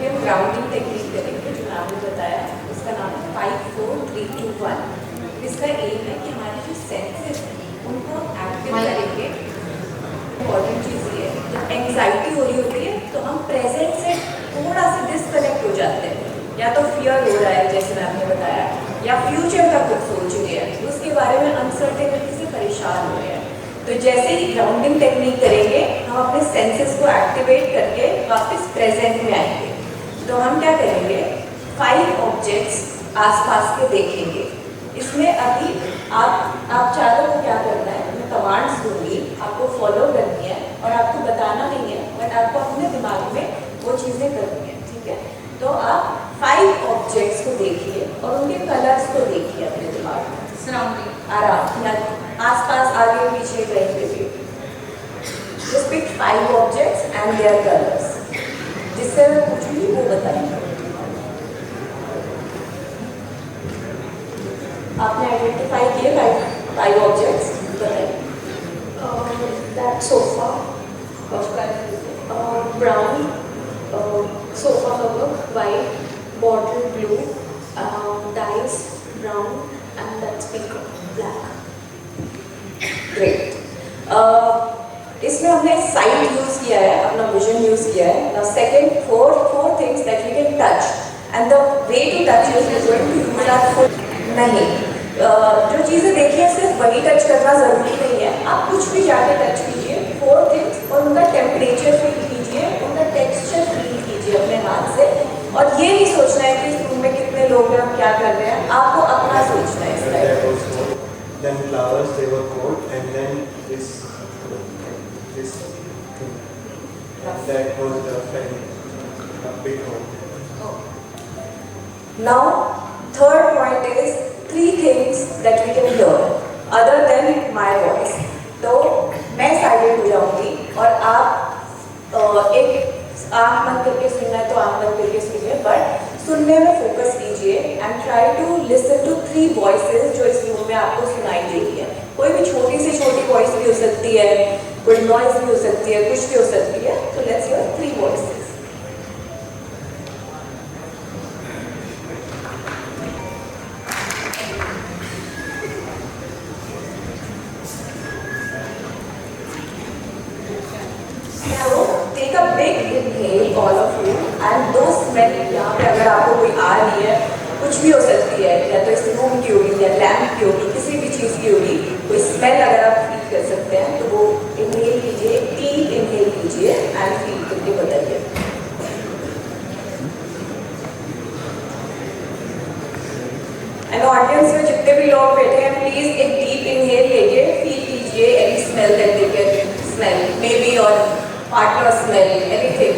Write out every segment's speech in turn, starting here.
हम grounding technique करेंगे जो आपने बताया, उसका नाम है 5 4 3 2 1। इसका एम है कि हमारे जो सेंसेस हैं उनको एक्टिव करेंगे। इम्पॉर्टेंट चीज़ ये है, जब एंग्जाइटी हो रही होती है तो हम प्रेजेंट से थोड़ा सा डिस्कनेक्ट हो जाते हैं, या तो फियर हो रहा है जैसे मैं आपने बताया, या फ्यूचर का कुछ सोच रहे हैं, उसके बारे में अनसर्टेनिटी से परेशान हो रहे हैं। तो जैसे ही ग्राउंडिंग टेक्निक करेंगे हम अपने सेंसेस को एक्टिवेट करके वापस प्रेजेंट में आएंगे। तो हम क्या करेंगे, 5 ऑब्जेक्ट्स आसपास के देखेंगे। इसमें अभी आप चारों को क्या करना है, मैं कमांड्स दूंगी, आपको फॉलो करनी है और आपको बताना नहीं है, बट आपको अपने दिमाग में वो चीज़ें करनी है, ठीक है। तो आप 5 ऑब्जेक्ट्स को देखिए और उनके कलर्स को देखिए अपने दिमाग में, सराउंडिंग, आराम या आसपास, आगे पीछे कहीं पे भी। Just pick 5 objects and their colours. जिससे मैं पूछूंगी वो बताएंगे। आपने आइडेंटिफाई किए 5 ऑब्जेक्ट्स, बताइए। That sofa, brown, sofa cover, white, bottle blue, dice brown, and that speaker black. Great. इसमें हमने साइट यूज किया है, अपना विजन यूज किया है। Now second, four things that we can touch and the way to touch is going to use our foot. नहीं, जो चीज़ें देखिए सिर्फ वही टच करना ज़रूरी नहीं है, आप कुछ भी जाके टच कीजिए 4 थिंग्स और उनका टेम्परेचर फील कीजिए, उनका टेक्सचर फील कीजिए अपने हाथ से। और ये नहीं सोचना है कि इस रूम में कितने लोग हैं, हम क्या कर रहे हैं, आपको अपना सोचना है इस type. Then flowers, they were cold, and then this thing. That was the fan, a big one. Now, third point is 3 things that we can hear other than my voice. तो मैं साइलेंट हो जाऊंगी और आप एक आँख बंद करके सुनना है तो आँख बंद करके सुनिए, बट सुनने में फोकस कीजिए and try to listen to 3 voices जो इस रूम में आपको सुनाई दे रही है। कोई भी छोटी से छोटी वॉइस भी हो सकती है, कोई नॉइज भी हो सकती है, कुछ भी हो सकती है। तो let's hear 3 voices. Take a big inhale all of you and do smell यहाँ पे अगर आपको कोई आ रही है, कुछ भी हो सकती है, या तो इस रूम की होगी या लैम्प की होगी, किसी भी चीज़ की होगी, कोई स्मेल अगर आप फील कर सकते हैं तो वो इनहेल कीजिए, डीप इनहेल कीजिए एंड फील करके बताइए। एंड ऑडियंस में जितने भी लोग बैठे हैं, प्लीज़ एक डीप इनहेल लीजिए, फील कीजिए any smell that they can smell, may be और partner smell, anything.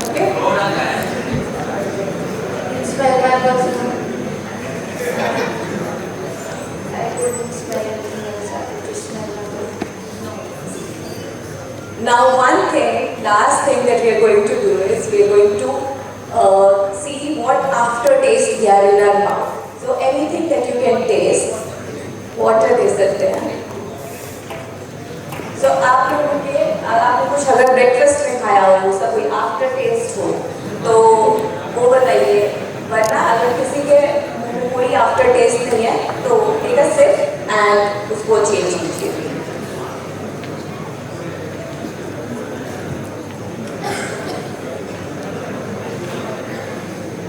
Okay? Smell my perfume. I couldn't smell anything else. I could just smell my perfume. Now one thing, last thing that we are going to do is we are going to see what aftertaste we are in our mouth. So anything that you can taste, water दे सकते हैं। So आप लोगों के, आपने कुछ अगर breakfast में खाया हो, उसका कोई आफ्टर टेस्ट हो तो वो बताइए, वरना अगर किसी के मुंह में कोई आफ्टर टेस्ट नहीं है तो टेक अ सिप एंड उसको चेंज कीजिए।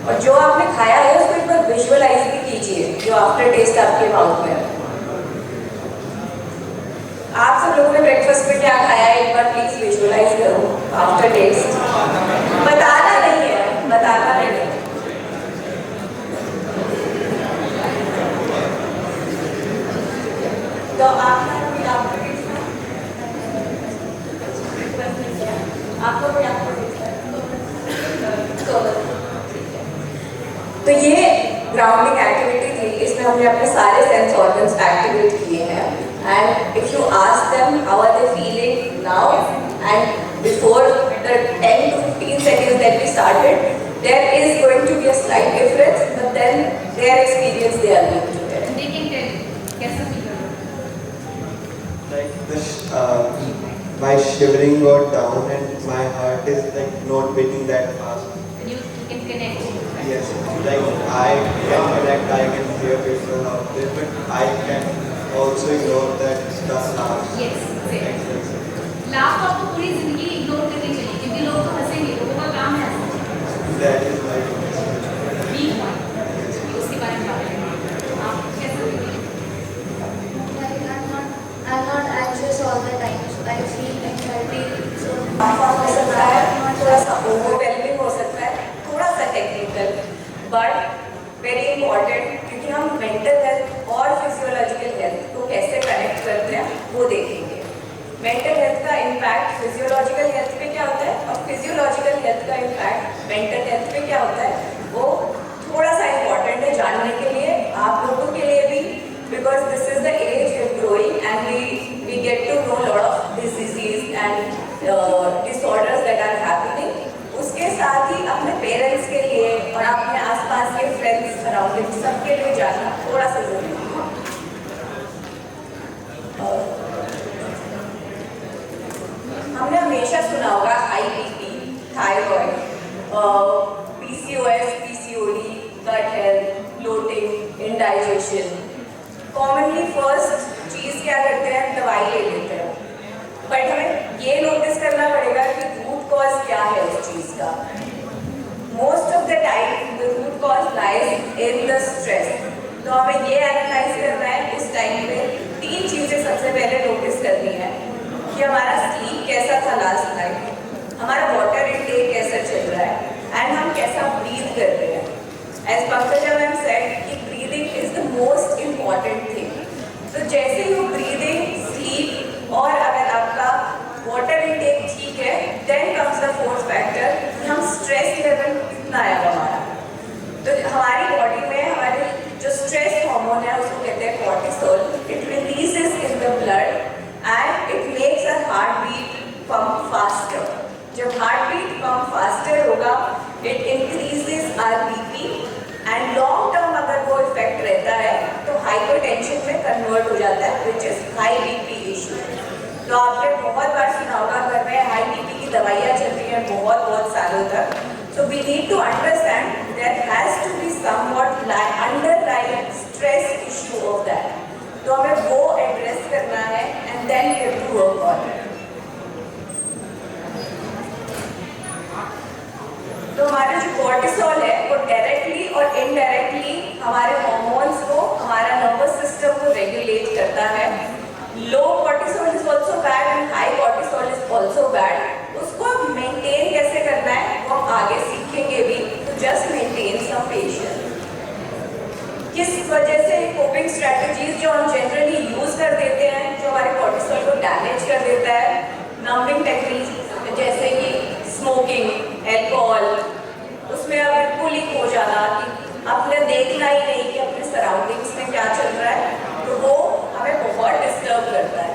और जो आपने खाया है उसको एक बार विजुअलाइज भी कीजिए, जो आफ्टर टेस्ट आपके माउथ में है। आप सब लोगों ने ब्रेकफास्ट में क्या खाया है, एक बार प्लीज विजुअलाइज करो आफ्टर टेस्ट। बताना नहीं है, बताना नहीं है। तो आपका कोई आफ्टर टेस्ट है? आपको कोई आफ्टर टेस्ट है? तो ये ग्राउंडिंग एक्टिविटी थी, इसमें हमने अपने सारे सेंस ऑर्गन्स एक्टिवेट किए हैं। And if you ask them how are they feeling now and before the 10 to 15 seconds that we started, there is going to be a slight difference, but then their experience they are going to get. कैसा feel कर रहे हो? Like my shivering got down and my heart is like not beating that fast. You can connect. Yes, like I can connect, I can hear people out there, but I can also ignore that stuff now. Yes, same. लाभ तो आपको पूरी जिंदगी ignore करनी चाहिए क्योंकि लोग तो हंसेंगे, लोगों का काम है हंसना। That is my weak point, उसके बारे में बात करेंगे। आप कैसे feel कर रहे हो? Like I'm not anxious all the time, so I feel anxiety. So हो सकता है, थोड़ा सा ओवरवेलमिंग हो सकता है, थोड़ा सा टेक्निकल, बट वेरी इंपॉर्टेंट क्योंकि हम मेंटल हेल्थ और फिजियोलॉजिकल हेल्थ को कैसे कनेक्ट करते हैं वो देखेंगे। मेंटल हेल्थ का इम्पैक्ट फिजियोलॉजिकल हेल्थ पे क्या होता है और फिजियोलॉजिकल हेल्थ का इम्पैक्ट मेंटल हेल्थ पे क्या होता है, वो थोड़ा सा इम्पॉर्टेंट है जानने के लिए, आप लोगों के लिए भी, because this is the age we are growing and we get to know lot of diseases and disorders that are happening. उसके साथ ही अपने पेरेंट्स के लिए और अपने आसपास के फ्रेंड्स सराउंडिंग सबके लिए जानना थोड़ा सा जरूरी है। हमने हमेशा सुना होगा high BP, thyroid, PCOS, PCOD, gut health, bloating, indigestion. Commonly first चीज क्या करते हैं, दवाई ले लेते हैं, बट हमें ये नोटिस करना पड़ेगा कि रूट कॉज क्या है उस चीज का। Most of the time the root cause lies in the stress. तो हमें ये एनालाइज करना है उस टाइम पे, 3 चीजें सबसे पहले नोटिस करनी है कि हमारा स्लीप कैसा था लास्ट नाइट, हमारा वाटर इनटेक कैसा चल रहा है एंड हम कैसा ब्रीथ कर रहे हैं। एज पंकजा मैम सेड कि breathing is the most important thing. तो जैसे ही ब्रीदिंग, स्लीप और अगर आपका वाटर इनटेक ठीक है, then comes the fourth factor, हम स्ट्रेस लेवल कितना है हमारा। तो हमारी बॉडी में हमारे जो स्ट्रेस हार्मोन है उसको कहते हैं cortisol. It releases in the blood and it makes our heartbeat pump faster. जब heartbeat pump faster होगा, it increases our BP and long term अगर वो इफेक्ट रहता है तो हाइपरटेंशन में कन्वर्ट हो जाता है, which is high BP issue. तो आपने बहुत बार सुना होगा घर में हाई बीपी की दवाइयाँ चल रही हैं बहुत सालों तक। So we need to understand there has to be somewhat underlying stress issue of that. तो हमें वो एड्रेस करना है and then we have to work on it. तो हमारा जो कॉर्टिसोल है वो डायरेक्टली और इनडायरेक्टली हमारे हार्मोन्स को, हमारा नर्वस सिस्टम को रेगुलेट करता है। Low cortisol is also bad and high cortisol is also bad. उसको मेंटेन कैसे करना है वो हम आगे सीखेंगे भी। तो जस्ट मेंटेन सम पेशेंस। किस वजह से कोपिंग स्ट्रेटजीज जो हम जनरली यूज कर देते हैं जो हमारे कॉर्टिसोल को डैमेज कर देता है, नंबिंग टेक्निक्स जैसे कि स्मोकिंग, अल्कोहल, उसमें अब बिल्कुल ही खो जाना कि आपने देखना ही नहीं कि अपने सराउंडिंग्स में क्या चल रहा है, तो वो हमें बहुत डिस्टर्ब करता है।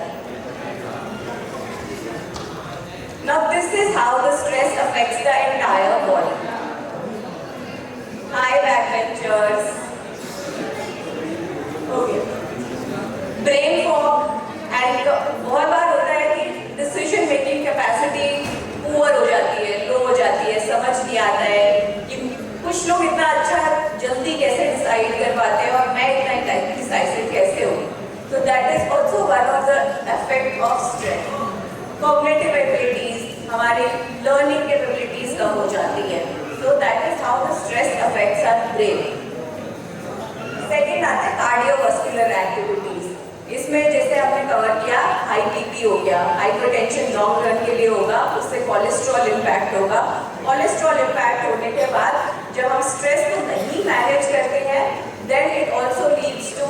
Now this is how the stress affects the entire body. High backbenchers, brain fog and बहुत बार होता है कि डिसीजन मेकिंग कैपेसिटी पुअर हो जाती है, लो हो जाती है, समझ नहीं आता है कि कुछ लोग इतना अच्छा जल्दी कैसे डिसाइड कर पाते हैं और मैं इतना डिसाइसिव कैसे हूँ। तो that is also one of the effect of stress. Cognitive abilities, हमारी लर्निंग कैपेबिलिटीज कम हो जाती है। So that is how the stress affects our brain. Second आता है कार्डियोवास्कुलर एक्टिविटीज। इसमें जैसे हमने कवर किया, हाई बीपी हो गया, हाइपरटेंशन लॉन्ग रन के लिए होगा, उससे कोलेस्ट्रॉल इम्पैक्ट होगा। कोलेस्ट्रॉल इम्पैक्ट होने के बाद जब हम स्ट्रेस को नहीं मैनेज करते हैं, then it also leads to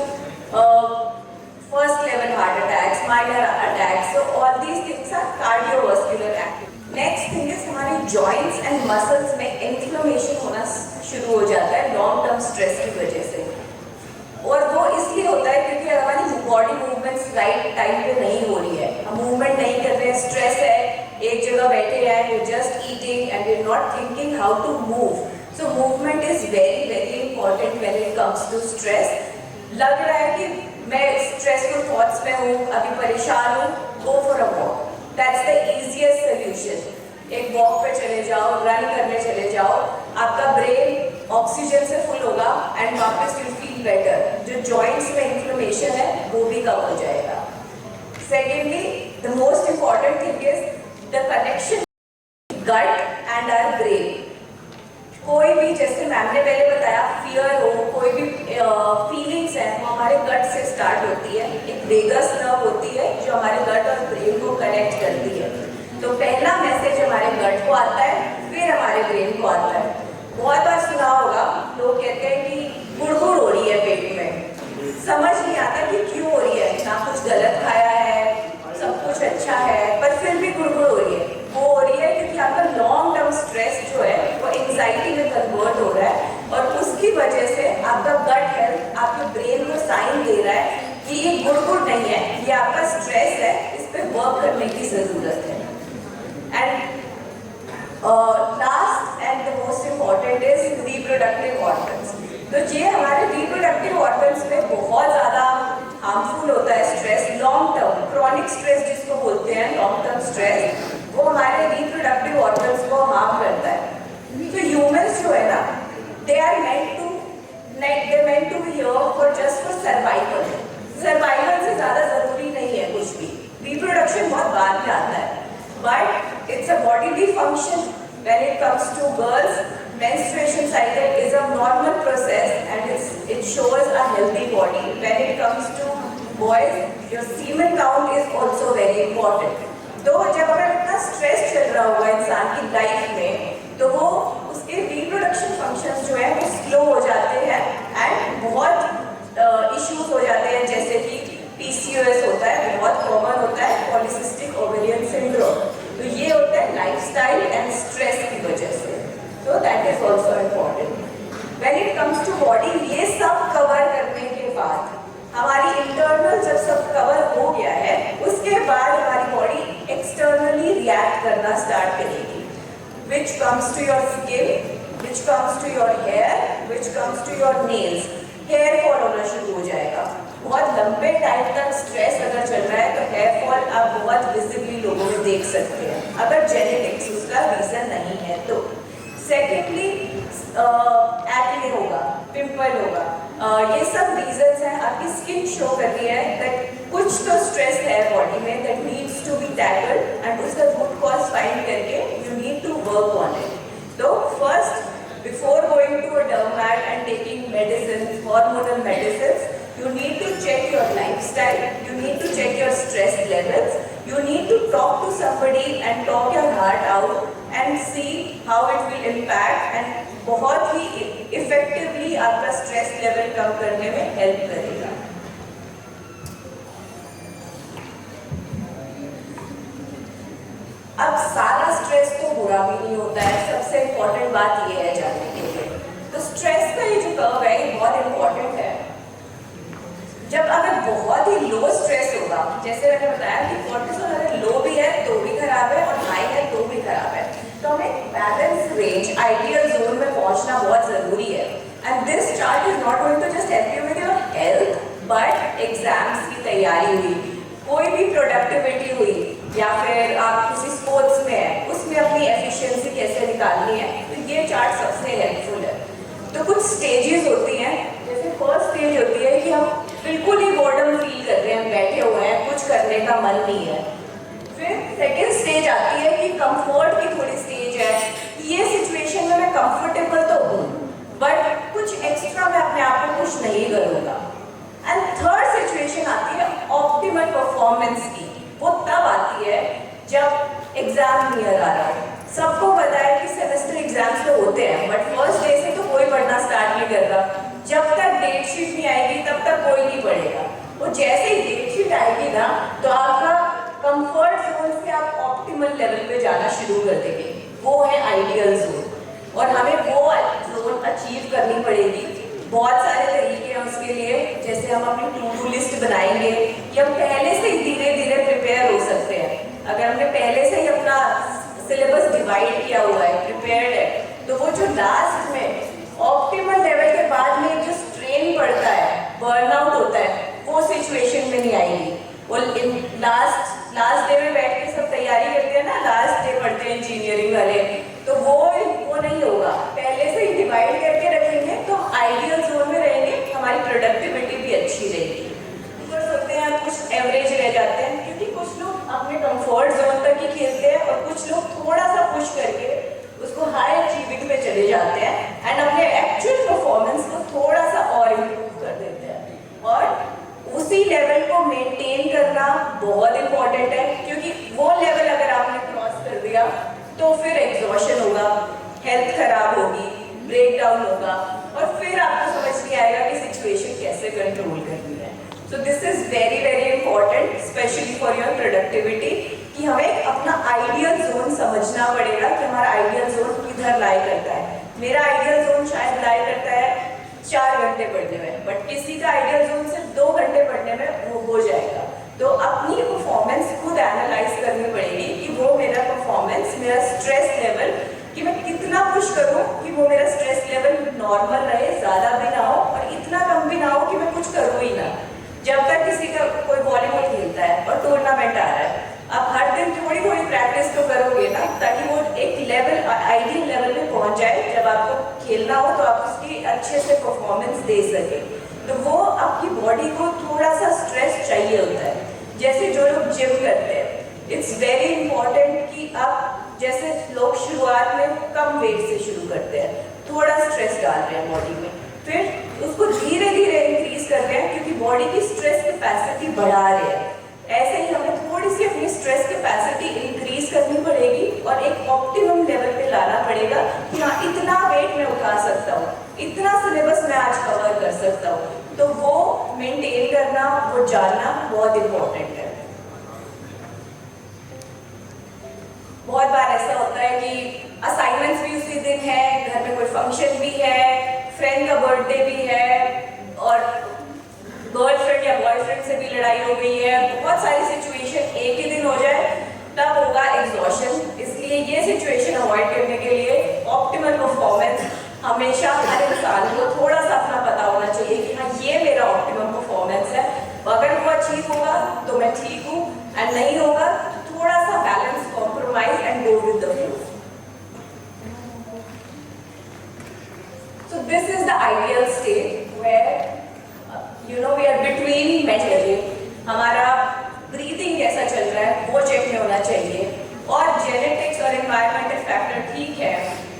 first level heart attacks, minor attacks. So all these things are cardiovascular activity. Next thing is हमारे जॉइंट्स एंड मसल्स में इन्फ्लेमेशन होना शुरू हो जाता है लॉन्ग टर्म स्ट्रेस की वजह से। और वो इसलिए होता है क्योंकि हमारी बॉडी मूवमेंट्स राइट टाइम पे नहीं हो रही है, हम मूवमेंट नहीं कर रहे हैं, स्ट्रेस है, एक जगह बैठे हैं, we just eating and we are not thinking how to move. So movement is very important when it comes to stress. लग रहा है कि मैं स्ट्रेसफुल थॉट्स में हूँ, अभी परेशान हूँ, go for a walk, that's the easiest solution. एक वॉक पे चले जाओ, रन करने चले जाओ, आपका ब्रेन ऑक्सीजन से फुल होगा एंड वापस यू फील बेटर। जो जॉइंट्स में इन्फ्लेमेशन है वो भी कम हो जाएगा। Secondly, the most important thing is the connection gut and our brain. कोई भी, जैसे मैम ने पहले बताया, फियर हो, कोई भी फीलिंग्स है वो हमारे गट से स्टार्ट होती है। एक वेगस नर्व होती है जो हमारे गट और ब्रेन को कनेक्ट करती है। तो पहला मैसेज हमारे गट को आता है, फिर हमारे ब्रेन को आता है। बहुत बार सुना होगा, लोग कहते हैं कि गुड़गुड़ हो रही है पेट में, समझ नहीं आता कि क्यों हो रही है, ना कुछ गलत खाया है, सब कुछ अच्छा है, पर फिर भी गुड़गुड़ हो रही है। वो हो रही है क्योंकि आपका लॉन्ग टर्म स्ट्रेस जो है वो एंजाइटी में कन्वर्ट हो रहा है, और उसकी वजह से आपका गट हेल्थ आपके ब्रेन को साइन दे रहा है कि ये गुड़गुड़ नहीं है, ये आपका स्ट्रेस है, इस पर वर्क करने की ज़रूरत है। And last and the most important is reproductive organs. तो ये हमारे रिप्रोडक्टिव ऑर्गन्स पे बहुत ज़्यादा हार्मफुल होता है stress. Long term chronic stress जिसको बोलते हैं, लॉन्ग टर्म स्ट्रेस, वो हमारे रिप्रोडक्टिव ऑर्गन्स को हार्म करता है। तो ह्यूमंस जो है ना, they are meant to be here for just for survival. Survival से ज़्यादा ज़रूरी नहीं है कुछ भी, रिप्रोडक्शन बहुत बाद में आता है, but it's a bodily function. When it comes to girls, menstruation cycle is a normal process and it shows a healthy body. When it comes to boys, your semen count is also very important. तो जब अगर इतना stress चल रहा होगा इंसान की life में, तो वो उसके रिप्रोडक्शन फंक्शंस जो है वो स्लो हो जाते हैं एंड बहुत इश्यूज हो जाते हैं, जैसे कि PCOS होता है, बहुत कॉमन होता है, पॉलीसिस्टिक ओवेरियन सिंड्रोम। तो ये होता है लाइफस्टाइल एंड स्ट्रेस की वजह से। तो that is also important. When it comes to body, ये सब कवर करने के बाद, हमारी इंटरनल जब सब कवर हो गया है, उसके बाद हमारी बॉडी एक्सटर्नली रिएक्ट करना स्टार्ट करेगी, which comes to your skin, which comes to your hair, which comes to your nails. Hair fall होना शुरू हो जाएगा। बहुत लंबे टाइम तक स्ट्रेस अगर चल रहा है तो हेयर फॉल आप बहुत विजिबली लोगों में देख सकते हैं, अगर जेनेटिक्स उसका रीजन नहीं है तो। सेकेंडली, एक्ने होगा, पिंपल होगा, ये सब रीजंस हैं। आपकी स्किन शो कर रही है दैट कुछ तो स्ट्रेस है बॉडी में, that needs to be tackled and उसका रूट कॉज फाइंड करके you need to work on it. तो first, before going to a dermat and taking medicines, hormonal medicines, you need to check your lifestyle, you need to check your stress levels, you need to talk to somebody and talk your heart out and see how it will impact and बहुत ही effectively आपका stress level कम करने में help करेगा। अब सारा stress तो बुरा भी नहीं होता है, सबसे इम्पोर्टेंट बात ये है जानने के लिए। तो स्ट्रेस का ये जो कर्व है ये बहुत इम्पोर्टेंट है। जब अगर बहुत ही लो स्ट्रेस होगा, जैसे मैंने बताया कि कोर्टिसोल अगर लो भी है तो भी खराब है और हाई है तो भी खराब है, तो हमें बैलेंस रेंज, आइडियल जोन में पहुंचना बहुत जरूरी है। And this chart is not going to just help you with your health, but exams की तैयारी हुई, कोई भी प्रोडक्टिविटी हुई, या फिर आप किसी स्पोर्ट्स में हैं, उसमें अपनी एफिशिएंसी कैसे निकालनी है, तो ये चार्ट सबसे हेल्पफुल है। तो कुछ स्टेजेस होती हैं, जैसे फर्स्ट स्टेज होती है कि हम बिल्कुल ही बोर्डम फील कर रहे हैं, बैठे हुए हैं, कुछ करने का मन नहीं है। फिर सेकेंड स्टेज आती है कि कंफर्ट की थोड़ी स्टेज है, कि ये सिचुएशन में मैं कंफर्टेबल तो हूँ, बट कुछ एक्स्ट्रा मैं अपने आप को कुछ नहीं करूँगा। एंड थर्ड सिचुएशन आती है ऑप्टिमल परफॉर्मेंस की। वो तब आती है जब एग्जाम नियर आ रहा है। सबको पता है कि सेमेस्टर एग्जाम्स तो होते हैं, बट फर्स्ट डे से तो कोई पढ़ना स्टार्ट नहीं कर रहा। जब तक डेट शीट नहीं आएगी तब तक कोई नहीं पढ़ेगा। वो जैसे ही डेट शीट आएगी ना, तो आपका कंफर्ट जोन से आप ऑप्टिमल लेवल पे जाना शुरू कर देंगे, वो है आइडियल जोन, और हमें वो जोन अचीव करनी पड़ेगी। बहुत सारे तरीके हैं उसके लिए, जैसे हम अपनी टू डू लिस्ट बनाएंगे, कि हम पहले से ही धीरे धीरे प्रिपेयर हो सकते हैं। अगर हमने पहले से ही अपना सिलेबस डिवाइड किया हुआ है, प्रिपेयर्ड है, तो वो जो लास्ट में ऑप्टिमल लेवल के बाद में जो स्ट्रेन पड़ता है, बर्नआउट सिचुएशन में नहीं आएगी। वो लास्ट डे में बैठ के सब तैयारी करते हैं ना, लास्ट डे पढ़ते हैं इंजीनियरिंग वाले, तो वो नहीं होगा। पहले से ही डिवाइड करके रखेंगे तो आइडियल जोन में रहेंगे, हमारी प्रोडक्टिविटी भी अच्छी रहेगी। कर सकते हैं कुछ एवरेज रह जाते हैं, क्योंकि कुछ लोग अपने कंफर्ट जोन तक ही खेलते हैं और कुछ लोग थोड़ा सा पुश करके उसको हाई अचीविंग पे चले जाते हैं एंड अपने एक्चुअल परफॉर्मेंस को थोड़ा सा और इम्प्रूव कर देते हैं। और उसी लेवल को मेंटेन करना बहुत इंपॉर्टेंट है, क्योंकि वो लेवल अगर आपने क्रॉस कर दिया तो फिर एग्जॉशन होगा, हेल्थ खराब होगी, ब्रेक डाउन होगा और फिर आपको समझ नहीं आएगा कि सिचुएशन कैसे कंट्रोल करनी है। So this is very very important, specially for your productivity, कि हमें अपना आइडियल जोन समझना पड़ेगा कि हमारा आइडियल जोन किधर लाई करता है। मेरा आइडियल जोन शायद लाई करता है 4 घंटे पढ़ने में, बट किसी का आइडियल जोन सिर्फ 2 घंटे पढ़ने में वो हो जाएगा। तो अपनी परफॉर्मेंस खुद एनालाइज करनी पड़ेगी कि वो मेरा परफॉर्मेंस, मेरा स्ट्रेस लेवल, कि मैं कितना पुश करूं कि वो मेरा स्ट्रेस लेवल नॉर्मल रहे, ज़्यादा भी ना हो और इतना कम भी ना हो कि मैं कुछ करूँ ही ना। जब तक किसी का कोई वॉलीबॉल खेलता है और टूर्नामेंट आ रहा है, आप हर दिन थोड़ी थोड़ी प्रैक्टिस तो करोगे ना, ताकि वो एक लेवल, आइडियल लेवल में पहुंच जाए। जब आपको खेलना हो तो आप उसकी अच्छे से परफॉर्मेंस दे सके। तो वो आपकी बॉडी को थोड़ा सा स्ट्रेस चाहिए होता है। जैसे जो लोग जिम करते हैं, इट्स वेरी इंपॉर्टेंट कि आप, जैसे लोग शुरुआत में कम वेट से शुरू करते हैं, थोड़ा स्ट्रेस डाल रहे हैं बॉडी में, फिर उसको धीरे धीरे इंक्रीज कर रहे हैं क्योंकि बॉडी की स्ट्रेस कैपेसिटी बढ़ा रहे हैं। ऐसे ही हमें थोड़ी सी अपनी स्ट्रेस कैपेसिटी इंक्रीज करनी पड़ेगी और एक ऑप्टिमम लेवल पे लाना पड़ेगा कि हाँ, इतना वेट मैं उठा सकता हूँ, इतना सिलेबस मैं आज कवर कर सकता हूँ। तो वो मेंटेन करना, वो जानना बहुत इंपॉर्टेंट है। बहुत बार ऐसा होता है कि असाइनमेंट्स भी उसी दिन है, घर में कोई फंक्शन भी है, फ्रेंड का बर्थडे भी है और गर्लफ्रेंड या बॉयफ्रेंड से भी लड़ाई हो गई है, बहुत सारी सिचुएशन एक ही दिन हो जाए, तब होगा एग्जॉशन। इसलिए ये सिचुएशन अवॉइड करने के लिए ऑप्टिमल परफॉर्मेंस हमेशा हर इंसान को थोड़ा सा अपना पता होना चाहिए कि हाँ, ये मेरा ऑप्टिमम परफॉर्मेंस है। अगर वो अचीव होगा तो मैं ठीक हूँ, एंड नहीं होगा तो थोड़ा सा balance, compromise and go with the flow. So this is the ideal state where we are between mentally, हमारा ब्रीदिंग कैसा चल रहा है वो चेक में होना चाहिए, और जेनेटिक्स और एनवायरमेंटल फैक्टर ठीक है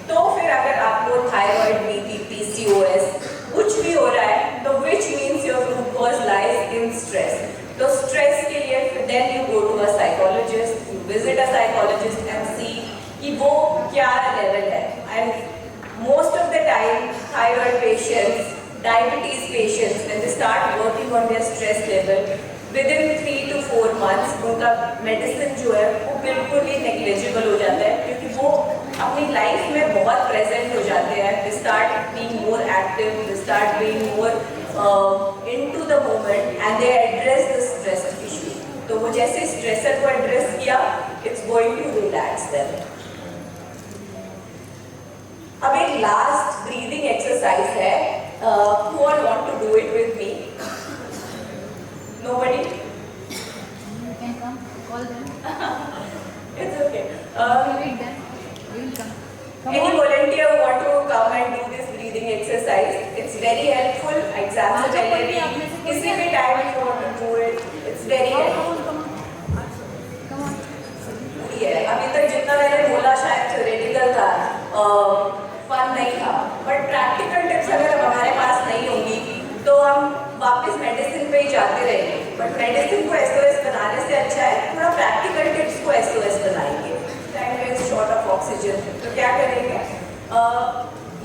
तो फिर अगर आपको थायराइड, बीपी, पीसीओएस कुछ भी हो रहा है तो which means your root cause lies in stress. तो स्ट्रेस के लिए then you go to a psychologist, you visit a psychologist and see कि वो क्या लेवल है। And most of the time thyroid patients, diabetes patients, when they start working on their stress level, within 3 to 4 months उनका medicine जो है वो बिल्कुल ही negligible हो जाता है, क्योंकि वो अपनी लाइफ में बहुत प्रेजेंट हो जाते हैं। they start being more active, they start being more into the moment and they address the stress issue। तो वो जैसे स्ट्रेसर को एड्रेस किया, it's going to relax them। अब एक लास्ट ब्रीदिंग एक्सरसाइज है, who all want to do it with me? Nobody? You can come, call them. It's okay. Meet them. We will come. Any volunteer who want to come and do this breathing exercise? It's very helpful. Exam से पहले भी, किसी भी time if you want to do it, it's very helpful। Come on. अभी तक जितना मैंने बोला शायद थ्योरेटिकल था, फन नहीं था, बट प्रैक्टिकल टिप्स अगर हमारे पास नहीं होंगी तो हम वापस मेडिसिन पे ही जाते रहेंगे। बट मेडिसिन को एसओएस बनाने से अच्छा है थोड़ा प्रैक्टिकल टिप्स को एसओएस बनाएंगे। Time is short of oxygen, तो क्या करेंगे,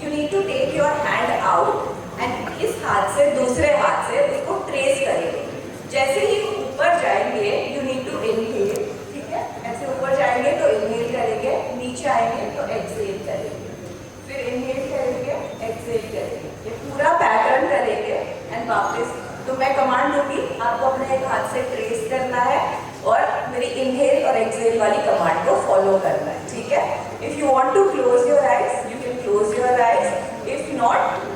you need to take your hand out and इस हाथ से दूसरे हाथ से उसको ट्रेस करेंगे। जैसे ही ऊपर जाएंगे यू नीड टू इनहेल, ठीक है, ऐसे ऊपर जाएंगे तो इनहेल करेंगे, नीचे आएंगे तो एक्सहेल करेंगे, फिर इनहेल करेंगे, एक्सहेल करेंगे, ये पूरा पैटर्न करेंगे एंड वापस। तो मैं कमांड दूंगी, आपको अपने एक हाथ से ट्रेस करना है और मेरी इनहेल और एक्सहेल वाली कमांड को फॉलो करना है, ठीक है। If you want to close your eyes, you can close your eyes, if not